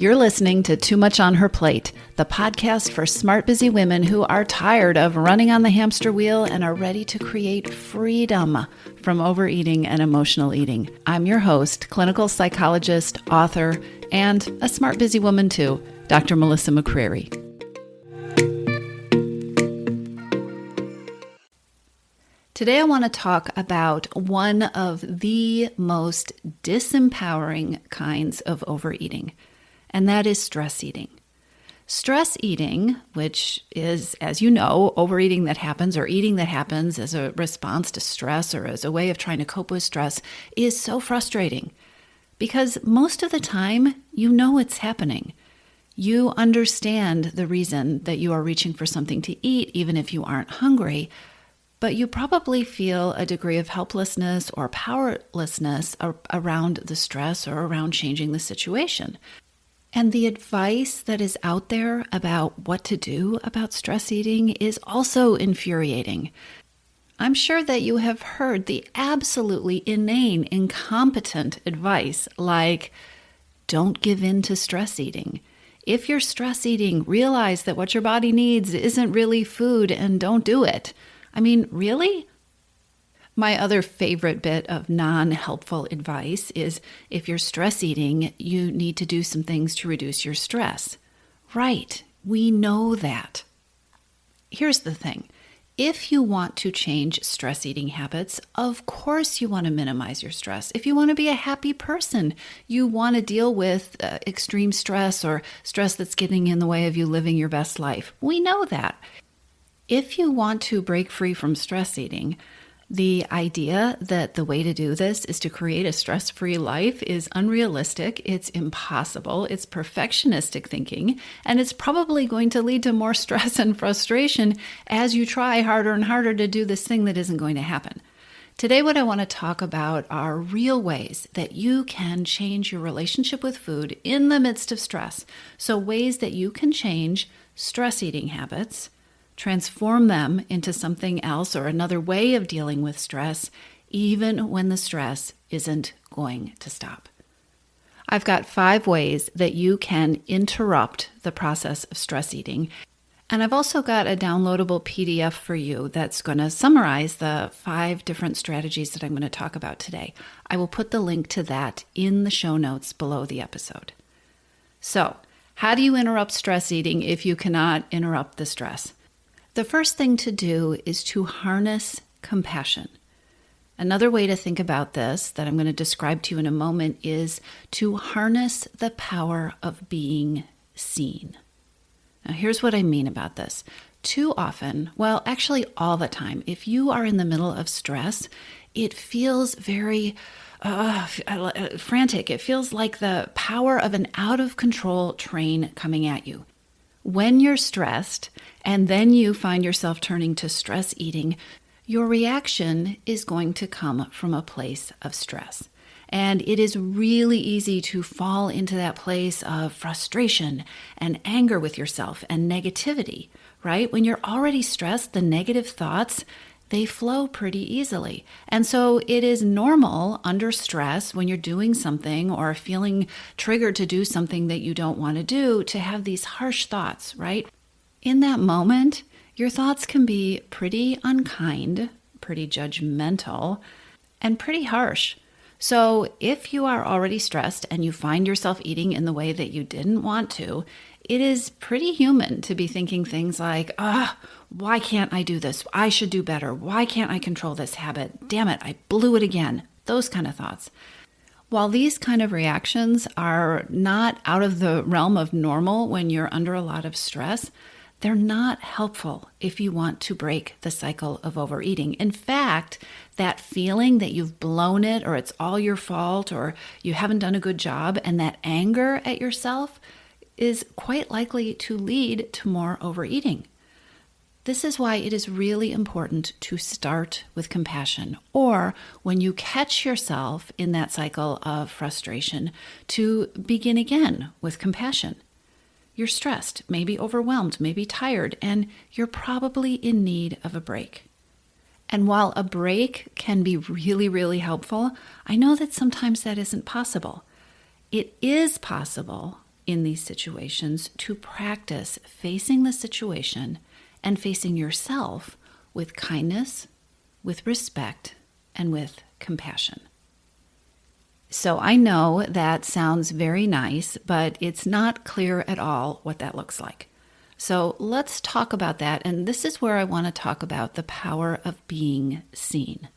You're listening to Too Much on Her Plate, the podcast for smart, busy women who are tired of running on the hamster wheel and are ready to create freedom from overeating and emotional eating. I'm your host, clinical psychologist, author, and a smart, busy woman too, Dr. Melissa McCreary. Today I want to talk about one of the most disempowering kinds of overeating, and that is stress eating. Stress eating, which is, as you know, overeating that happens or eating that happens as a response to stress or as a way of trying to cope with stress, is so frustrating because most of the time you know it's happening. You understand the reason that you are reaching for something to eat, even if you aren't hungry, but you probably feel a degree of helplessness or powerlessness around the stress or around changing the situation. And the advice that is out there about what to do about stress eating is also infuriating. I'm sure that you have heard the absolutely inane, incompetent advice like, don't give in to stress eating. If you're stress eating, realize that what your body needs isn't really food and don't do it. I mean, really? My other favorite bit of non-helpful advice is if you're stress eating, you need to do some things to reduce your stress. Right, we know that. Here's the thing. If you want to change stress eating habits, of course you want to minimize your stress. If you want to be a happy person, you want to deal with extreme stress or stress that's getting in the way of you living your best life. We know that. If you want to break free from stress eating, the idea that the way to do this is to create a stress-free life is unrealistic, it's impossible, it's perfectionistic thinking, and it's probably going to lead to more stress and frustration as you try harder and harder to do this thing that isn't going to happen. Today, what I want to talk about are real ways that you can change your relationship with food in the midst of stress. So ways that you can change stress eating habits, transform them into something else or another way of dealing with stress, even when the stress isn't going to stop. I've got 5 ways that you can interrupt the process of stress eating. And I've also got a downloadable PDF for you that's going to summarize the 5 different strategies that I'm going to talk about today. I will put the link to that in the show notes below the episode. So, how do you interrupt stress eating if you cannot interrupt the stress? The first thing to do is to harness compassion. Another way to think about this that I'm going to describe to you in a moment is to harness the power of being seen. Now, here's what I mean about this. Too often, well, actually all the time, if you are in the middle of stress, it feels very frantic. It feels like the power of an out-of-control train coming at you. When you're stressed and then you find yourself turning to stress eating, your reaction is going to come from a place of stress. And it is really easy to fall into that place of frustration and anger with yourself and negativity, right? When you're already stressed, the negative thoughts, they flow pretty easily. And so it is normal under stress when you're doing something or feeling triggered to do something that you don't want to do to have these harsh thoughts, right? In that moment, your thoughts can be pretty unkind, pretty judgmental, and pretty harsh. So if you are already stressed and you find yourself eating in the way that you didn't want to, it is pretty human to be thinking things like, why can't I do this? I should do better. Why can't I control this habit? Damn it, I blew it again. Those kind of thoughts. While these kind of reactions are not out of the realm of normal when you're under a lot of stress, they're not helpful if you want to break the cycle of overeating. In fact, that feeling that you've blown it or it's all your fault or you haven't done a good job and that anger at yourself is quite likely to lead to more overeating. This is why it is really important to start with compassion, or when you catch yourself in that cycle of frustration, to begin again with compassion. You're stressed, maybe overwhelmed, maybe tired, and you're probably in need of a break. And while a break can be really, really helpful, I know that sometimes that isn't possible. It is possible in these situations to practice facing the situation and facing yourself with kindness, with respect, and with compassion. So I know that sounds very nice, but it's not clear at all what that looks like. So let's talk about that. And this is where I want to talk about the power of being seen.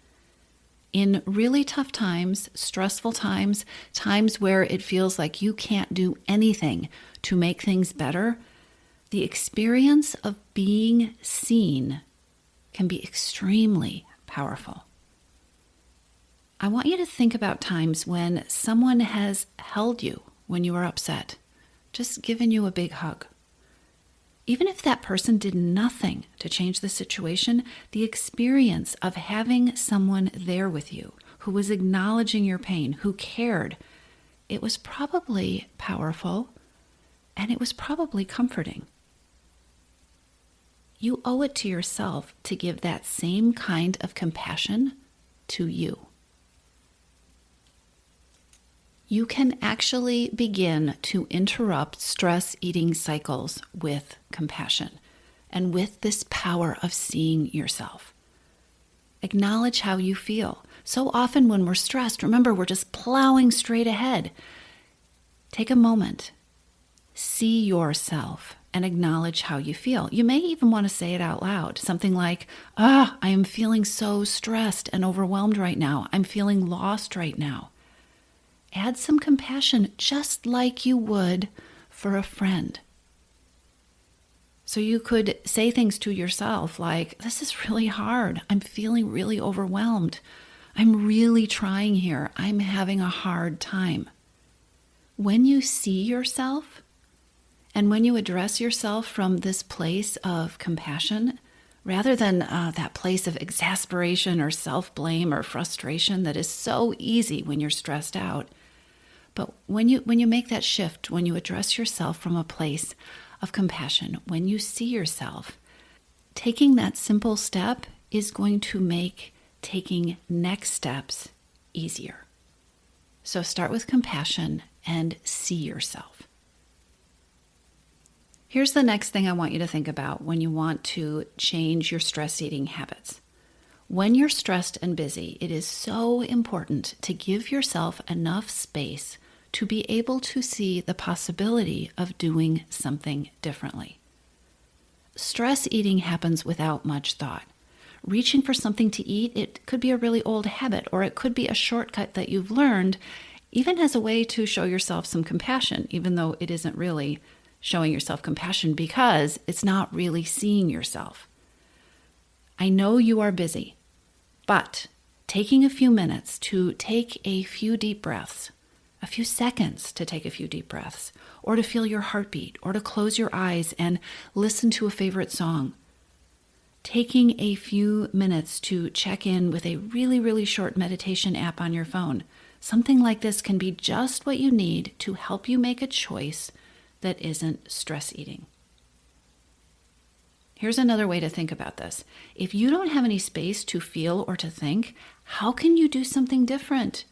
In really tough times, stressful times, times where it feels like you can't do anything to make things better, the experience of being seen can be extremely powerful. I want you to think about times when someone has held you when you are upset, just given you a big hug. Even if that person did nothing to change the situation, the experience of having someone there with you who was acknowledging your pain, who cared, it was probably powerful and it was probably comforting. You owe it to yourself to give that same kind of compassion to you. You can actually begin to interrupt stress eating cycles with compassion and with this power of seeing yourself. Acknowledge how you feel. So often when we're stressed, remember, we're just plowing straight ahead. Take a moment, see yourself, and acknowledge how you feel. You may even want to say it out loud. Something like, I am feeling so stressed and overwhelmed right now. I'm feeling lost right now. Add some compassion, just like you would for a friend. So you could say things to yourself like, this is really hard. I'm feeling really overwhelmed. I'm really trying here. I'm having a hard time. When you see yourself, and when you address yourself from this place of compassion, rather than that place of exasperation or self-blame or frustration that is so easy when you're stressed out, but when you make that shift, when you address yourself from a place of compassion, when you see yourself, taking that simple step is going to make taking next steps easier. So start with compassion and see yourself. Here's the next thing I want you to think about when you want to change your stress eating habits. When you're stressed and busy, it is so important to give yourself enough space to be able to see the possibility of doing something differently. Stress eating happens without much thought. Reaching for something to eat, it could be a really old habit, or it could be a shortcut that you've learned, even as a way to show yourself some compassion, even though it isn't really showing yourself compassion because it's not really seeing yourself. I know you are busy, but taking a few minutes to take a few deep breaths, a few seconds to take a few deep breaths, or to feel your heartbeat, or to close your eyes and listen to a favorite song. Taking a few minutes to check in with a really, really short meditation app on your phone. Something like this can be just what you need to help you make a choice that isn't stress eating. Here's another way to think about this. If you don't have any space to feel or to think, how can you do something different?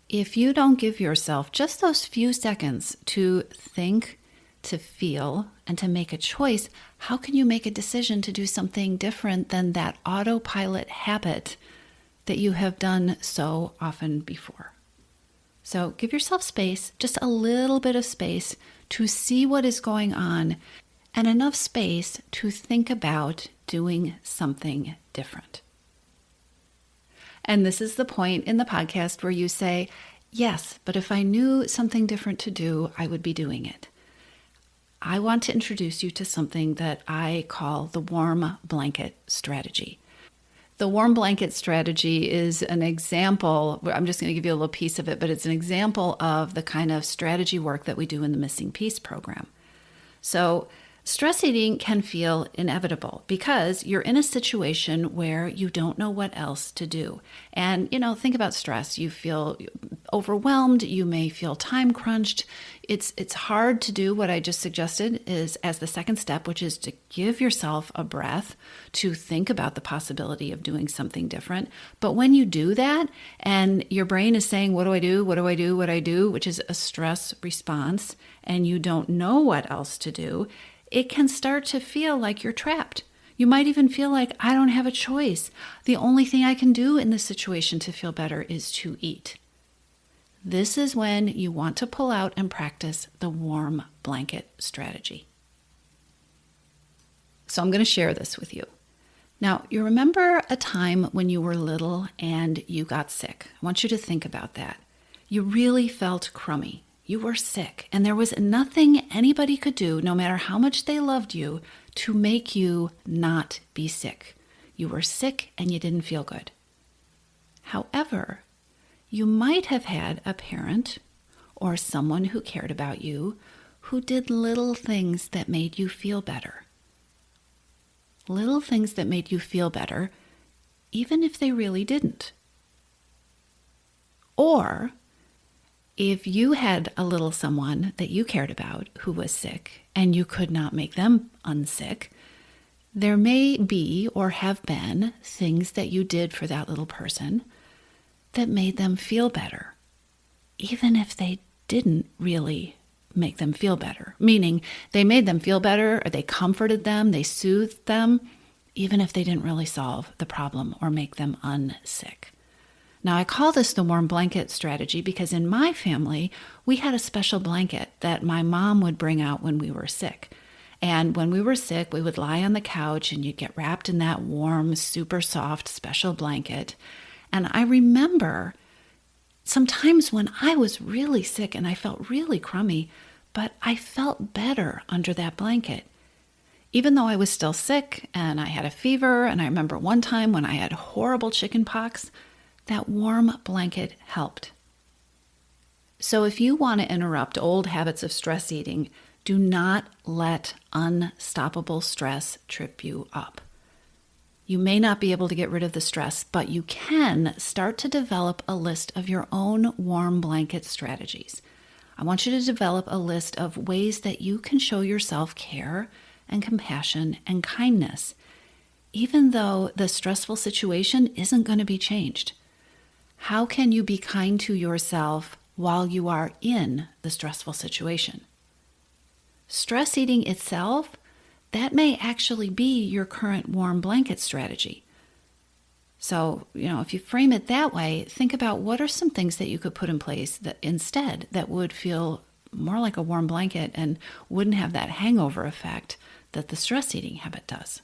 If you don't give yourself just those few seconds to think, to feel, and to make a choice, how can you make a decision to do something different than that autopilot habit that you have done so often before? So give yourself space, just a little bit of space to see what is going on, and enough space to think about doing something different. And this is the point in the podcast where you say, yes, but if I knew something different to do, I would be doing it. I want to introduce you to something that I call the warm blanket strategy. The warm blanket strategy is an example, I'm just going to give you a little piece of it, but it's an example of the kind of strategy work that we do in the Missing Piece program. So Stress eating can feel inevitable because you're in a situation where you don't know what else to do. And, think about stress. You feel overwhelmed. You may feel time crunched. It's hard to do what I just suggested is as the second step, which is to give yourself a breath to think about the possibility of doing something different. But when you do that and your brain is saying, what do I do? What do I do? What do I do? Which is a stress response, and you don't know what else to do, it can start to feel like you're trapped. You might even feel like, I don't have a choice. The only thing I can do in this situation to feel better is to eat. This is when you want to pull out and practice the warm blanket strategy. So I'm going to share this with you. Now, you remember a time when you were little and you got sick. I want you to think about that. You really felt crummy. You were sick, and there was nothing anybody could do, no matter how much they loved you, to make you not be sick. You were sick and you didn't feel good. However, you might have had a parent or someone who cared about you who did little things that made you feel better. Little things that made you feel better, even if they really didn't. Or if you had a little someone that you cared about who was sick and you could not make them unsick, there may be or have been things that you did for that little person that made them feel better, even if they didn't really make them feel better. Meaning they made them feel better, or they comforted them, they soothed them, even if they didn't really solve the problem or make them unsick. Now, I call this the warm blanket strategy because in my family, we had a special blanket that my mom would bring out when we were sick. And when we were sick, we would lie on the couch and you'd get wrapped in that warm, super soft, special blanket. And I remember sometimes when I was really sick and I felt really crummy, but I felt better under that blanket. Even though I was still sick and I had a fever, and I remember one time when I had horrible chicken pox, that warm blanket helped. So if you want to interrupt old habits of stress eating, do not let unstoppable stress trip you up. You may not be able to get rid of the stress, but you can start to develop a list of your own warm blanket strategies. I want you to develop a list of ways that you can show yourself care and compassion and kindness, even though the stressful situation isn't going to be changed. How can you be kind to yourself while you are in the stressful situation? Stress eating itself, that may actually be your current warm blanket strategy. So, if you frame it that way, think about what are some things that you could put in place that instead that would feel more like a warm blanket and wouldn't have that hangover effect that the stress eating habit does.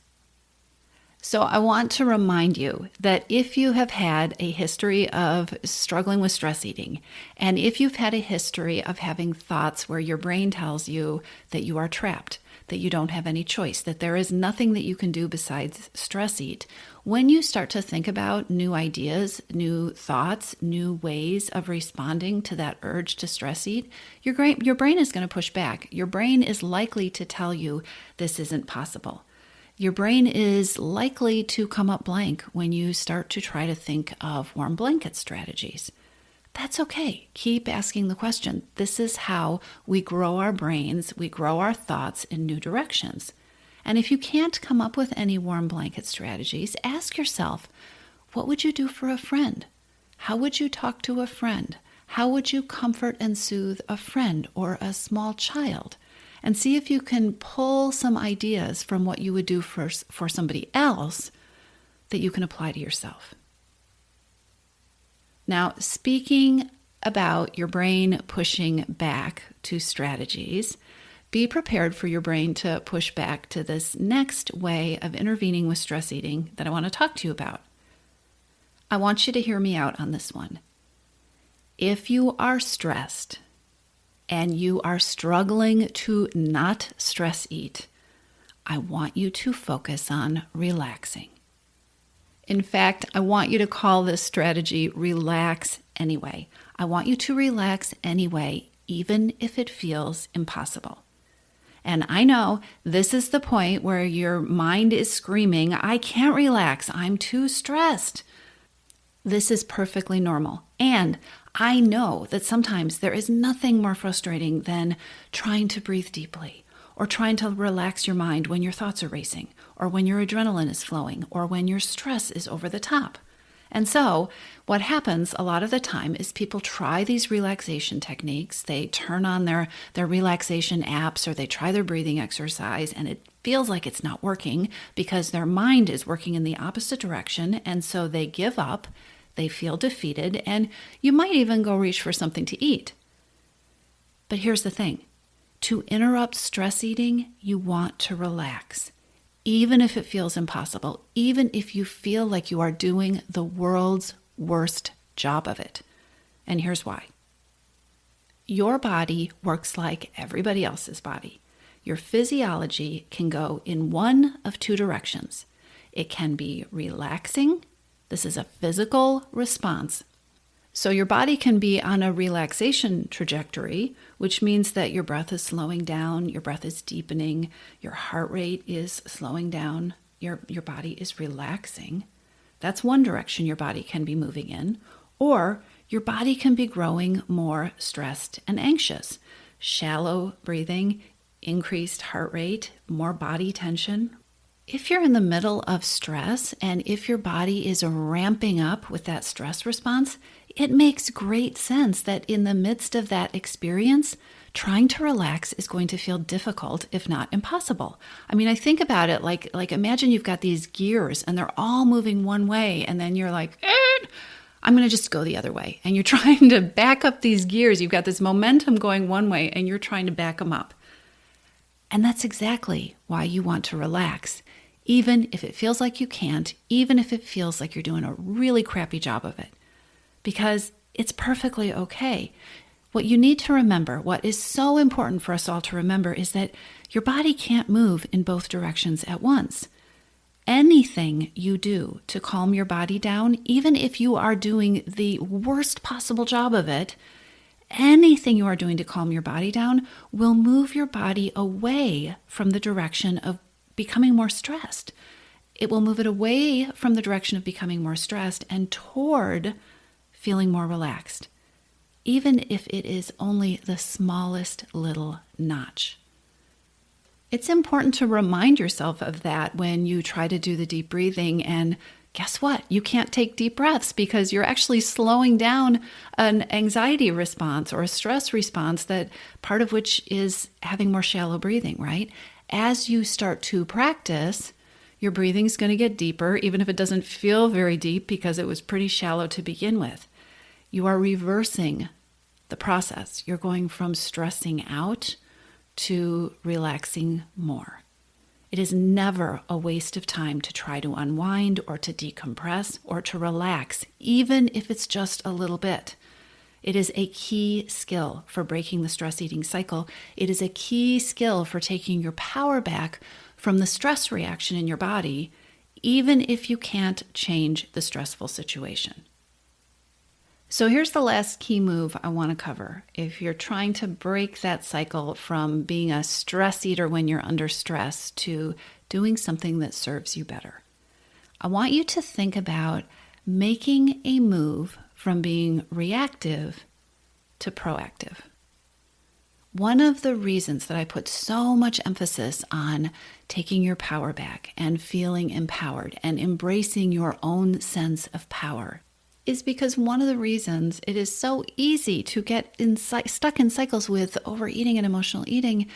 So I want to remind you that if you have had a history of struggling with stress eating, and if you've had a history of having thoughts where your brain tells you that you are trapped, that you don't have any choice, that there is nothing that you can do besides stress eat, when you start to think about new ideas, new thoughts, new ways of responding to that urge to stress eat, your brain is going to push back. Your brain is likely to tell you this isn't possible. Your brain is likely to come up blank when you start to try to think of warm blanket strategies. That's okay. Keep asking the question. This is how we grow our brains, we grow our thoughts in new directions. And if you can't come up with any warm blanket strategies, ask yourself, what would you do for a friend? How would you talk to a friend? How would you comfort and soothe a friend or a small child? And see if you can pull some ideas from what you would do for somebody else that you can apply to yourself. Now, speaking about your brain pushing back to strategies, be prepared for your brain to push back to this next way of intervening with stress eating that I want to talk to you about. I want you to hear me out on this one. If you are stressed, and you are struggling to not stress eat, I want you to focus on relaxing. In fact, I want you to call this strategy relax anyway. I want you to relax anyway, even if it feels impossible. And I know this is the point where your mind is screaming, I can't relax, I'm too stressed. This is perfectly normal. And I know that sometimes there is nothing more frustrating than trying to breathe deeply or trying to relax your mind when your thoughts are racing or when your adrenaline is flowing or when your stress is over the top. And so what happens a lot of the time is people try these relaxation techniques. They turn on their relaxation apps or they try their breathing exercise and it feels like it's not working because their mind is working in the opposite direction. And so they give up, they feel defeated, and you might even go reach for something to eat. But here's the thing. To interrupt stress eating, you want to relax. Even if it feels impossible, even if you feel like you are doing the world's worst job of it. And here's why. Your body works like everybody else's body. Your physiology can go in one of two directions. It can be relaxing. This is a physical response. So your body can be on a relaxation trajectory, which means that your breath is slowing down, your breath is deepening, your heart rate is slowing down, your body is relaxing. That's one direction your body can be moving in. Or your body can be growing more stressed and anxious. Shallow breathing, increased heart rate, more body tension. If you're in the middle of stress and if your body is ramping up with that stress response, it makes great sense that in the midst of that experience, trying to relax is going to feel difficult, if not impossible. I mean, I think about it like imagine you've got these gears and they're all moving one way and then you're like, I'm going to just go the other way. And you're trying to back up these gears. You've got this momentum going one way and you're trying to back them up. And that's exactly why you want to relax, even if it feels like you can't, even if it feels like you're doing a really crappy job of it, because it's perfectly okay. What you need to remember, what is so important for us all to remember, is that your body can't move in both directions at once. Anything you do to calm your body down, even if you are doing the worst possible job of it, anything you are doing to calm your body down will move your body away from the direction of becoming more stressed. It will move it away from the direction of becoming more stressed and toward feeling more relaxed, even if it is only the smallest little notch. It's important to remind yourself of that when you try to do the deep breathing, and guess what? You can't take deep breaths because you're actually slowing down an anxiety response or a stress response, that part of which is having more shallow breathing, right? As you start to practice, your breathing is going to get deeper, even if it doesn't feel very deep because it was pretty shallow to begin with. You are reversing the process. You're going from stressing out to relaxing more. It is never a waste of time to try to unwind or to decompress or to relax, even if it's just a little bit. It is a key skill for breaking the stress eating cycle. It is a key skill for taking your power back from the stress reaction in your body, even if you can't change the stressful situation. So here's the last key move I want to cover. If you're trying to break that cycle from being a stress eater when you're under stress to doing something that serves you better, I want you to think about making a move from being reactive to proactive. One of the reasons that I put so much emphasis on taking your power back and feeling empowered and embracing your own sense of power is because one of the reasons it is so easy to get stuck in cycles with overeating and emotional eating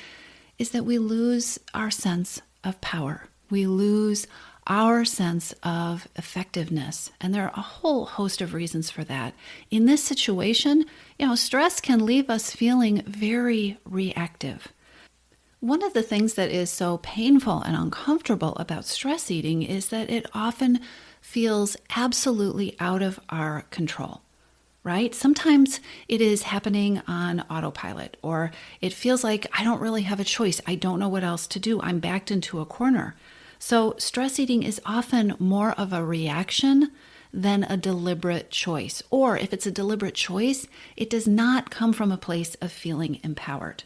is that we lose our sense of power. We lose our sense of effectiveness. And there are a whole host of reasons for that. In this situation, stress can leave us feeling very reactive. One of the things that is so painful and uncomfortable about stress eating is that it often feels absolutely out of our control, right? Sometimes it is happening on autopilot, or it feels like I don't really have a choice. I don't know what else to do. I'm backed into a corner. So stress eating is often more of a reaction than a deliberate choice. Or if it's a deliberate choice, it does not come from a place of feeling empowered.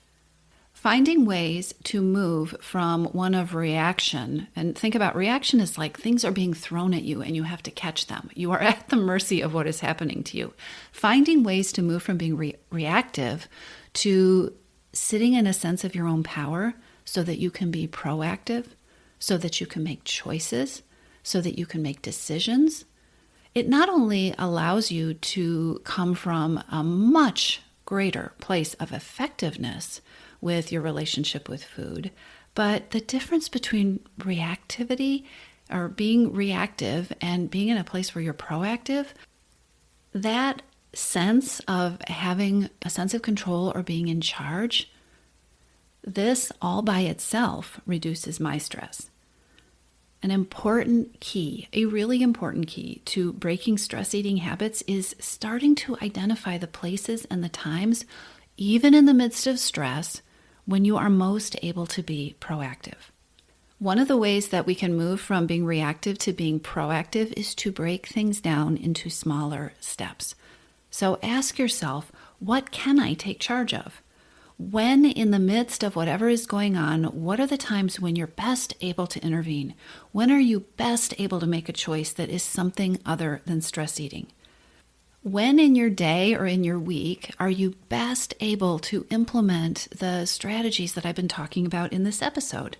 Finding ways to move from one of reaction, and think about reaction is like things are being thrown at you and you have to catch them. You are at the mercy of what is happening to you. Finding ways to move from being reactive to sitting in a sense of your own power so that you can be proactive, so that you can make choices, so that you can make decisions. It not only allows you to come from a much greater place of effectiveness with your relationship with food, but the difference between reactivity or being reactive and being in a place where you're proactive, that sense of having a sense of control or being in charge, this all by itself reduces my stress. An important key, a really important key to breaking stress eating habits is starting to identify the places and the times, even in the midst of stress, when you are most able to be proactive. One of the ways that we can move from being reactive to being proactive is to break things down into smaller steps. So ask yourself, what can I take charge of? When in the midst of whatever is going on, what are the times when you're best able to intervene? When are you best able to make a choice that is something other than stress eating? When in your day or in your week are you best able to implement the strategies that I've been talking about in this episode?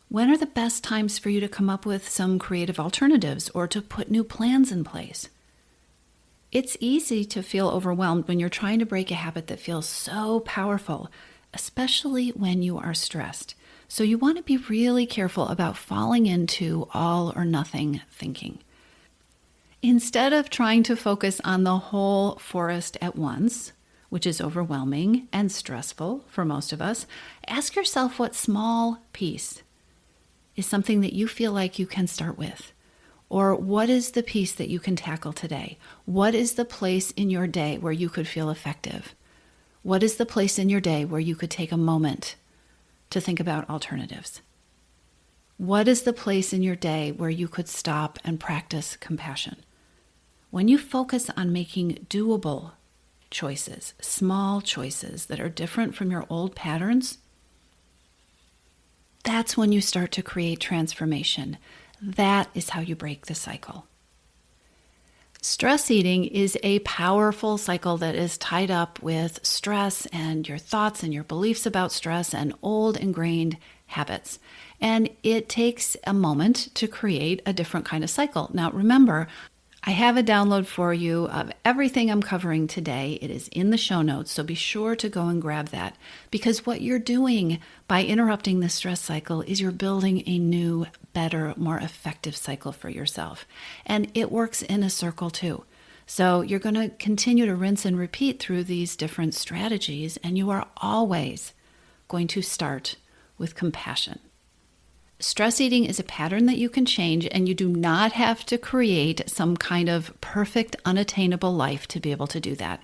When are the best times for you to come up with some creative alternatives or to put new plans in place? It's easy to feel overwhelmed when you're trying to break a habit that feels so powerful, especially when you are stressed. So you want to be really careful about falling into all or nothing thinking. Instead of trying to focus on the whole forest at once, which is overwhelming and stressful for most of us, ask yourself what small piece is something that you feel like you can start with. Or what is the piece that you can tackle today? What is the place in your day where you could feel effective? What is the place in your day where you could take a moment to think about alternatives? What is the place in your day where you could stop and practice compassion? When you focus on making doable choices, small choices that are different from your old patterns, that's when you start to create transformation. That is how you break the cycle. Stress eating is a powerful cycle that is tied up with stress and your thoughts and your beliefs about stress and old ingrained habits. And it takes a moment to create a different kind of cycle. Now, remember, I have a download for you of everything I'm covering today. It is in the show notes, so be sure to go and grab that. Because what you're doing by interrupting the stress cycle is you're building a new, better, more effective cycle for yourself. And it works in a circle too. So you're going to continue to rinse and repeat through these different strategies, and you are always going to start with compassion. Stress eating is a pattern that you can change, and you do not have to create some kind of perfect, unattainable life to be able to do that.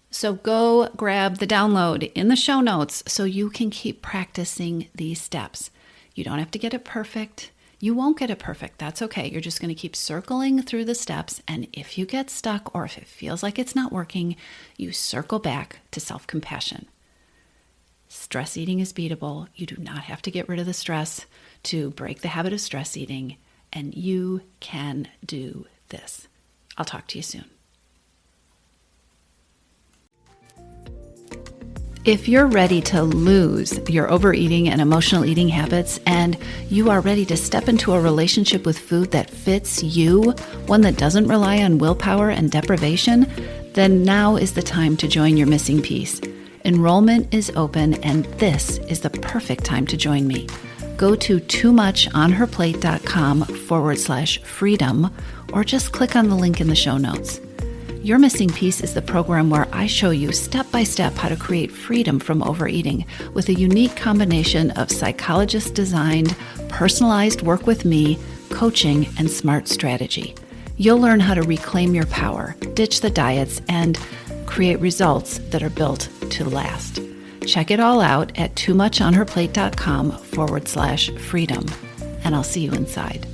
So go grab the download in the show notes so you can keep practicing these steps. You don't have to get it perfect. You won't get it perfect. That's okay. You're just going to keep circling through the steps, and if you get stuck or if it feels like it's not working, you circle back to self-compassion. Stress eating is beatable. You do not have to get rid of the stress to break the habit of stress eating, and you can do this. I'll talk to you soon. If you're ready to lose your overeating and emotional eating habits, and you are ready to step into a relationship with food that fits you, one that doesn't rely on willpower and deprivation, then now is the time to join your missing piece. Enrollment is open, and this is the perfect time to join me. Go to toomuchonherplate.com/freedom, or just click on the link in the show notes. Your Missing Piece is the program where I show you step by step how to create freedom from overeating with a unique combination of psychologist-designed, personalized work with me, coaching, and smart strategy. You'll learn how to reclaim your power, ditch the diets, and create results that are built to last. Check it all out at toomuchonherplate.com/freedom, and I'll see you inside.